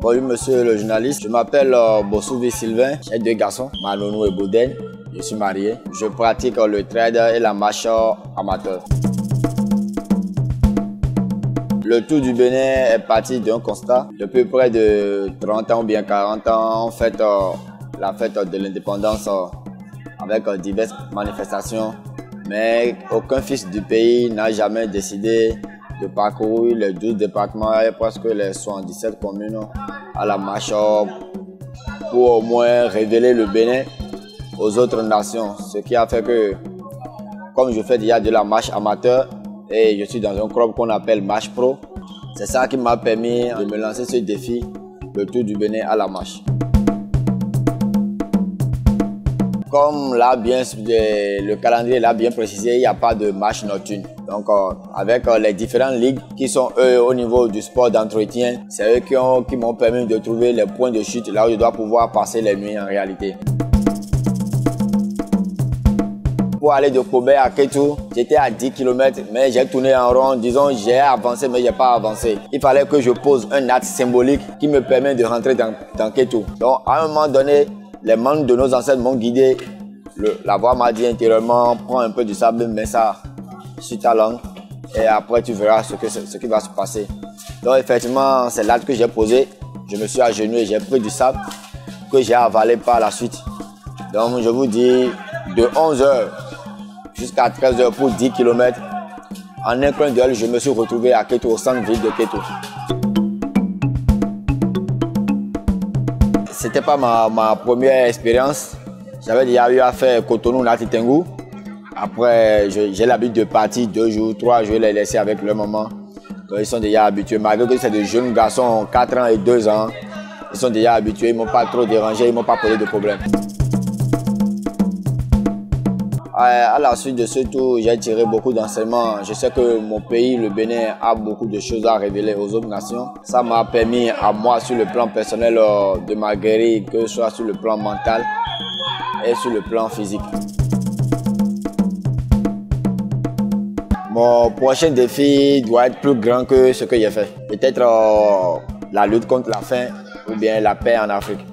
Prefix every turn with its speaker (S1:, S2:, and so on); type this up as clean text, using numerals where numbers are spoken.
S1: Bonjour monsieur le journaliste, je m'appelle Bossouvi Sylvain, j'ai 2 garçons, Manonou et Bouden. Je suis marié. Je pratique le trade et la marche amateur. Le Tour du Bénin est parti d'un constat. Depuis près de 30 ans ou bien 40 ans, on fait la fête de l'indépendance avec diverses manifestations. Mais aucun fils du pays n'a jamais décidé de parcourir les 12 départements et presque les 77 communes à la marche pour au moins révéler le Bénin aux autres nations. Ce qui a fait que, comme je fais déjà de la marche amateur et je suis dans un club qu'on appelle Marche Pro, c'est ça qui m'a permis de me lancer ce défi, le Tour du Bénin à la marche. Comme le calendrier l'a bien précisé, il n'y a pas de marche nocturne. Donc avec les différentes ligues qui sont eux au niveau du sport d'entretien, c'est eux qui m'ont permis de trouver les points de chute là où je dois pouvoir passer les nuits en réalité. Pour aller de Kobe à Kétou, j'étais à 10 km, mais j'ai tourné en rond. Disons, j'ai avancé, mais j'ai pas avancé. Il fallait que je pose un acte symbolique qui me permet de rentrer dans Kétou. Donc, à un moment donné, les membres de nos ancêtres m'ont guidé. La voix m'a dit intérieurement, prends un peu de sable, mets ça sur ta langue, et après tu verras ce qui va se passer. Donc, effectivement, c'est l'acte que j'ai posé. Je me suis agenouillé, j'ai pris du sable que j'ai avalé par la suite. Donc, je vous dis, de 11 h jusqu'à 13 h pour 10 km. En un clin d'œil, je me suis retrouvé à Kétou, au centre-ville de Kétou. C'était pas ma première expérience. J'avais déjà eu à faire Cotonou-Latitengu. Après, j'ai l'habitude de partir 2 jours, 3 jours, les laisser avec leur maman. Donc, ils sont déjà habitués. Malgré que c'est de jeunes garçons, 4 ans et 2 ans, ils sont déjà habitués. Ils ne m'ont pas trop dérangé, ils ne m'ont pas posé de problème. À la suite de ce tour, j'ai tiré beaucoup d'enseignements. Je sais que mon pays, le Bénin, a beaucoup de choses à révéler aux autres nations. Ça m'a permis à moi, sur le plan personnel, de m'aguerrir, que ce soit sur le plan mental et sur le plan physique. Mon prochain défi doit être plus grand que ce que j'ai fait. Peut-être la lutte contre la faim ou bien la paix en Afrique.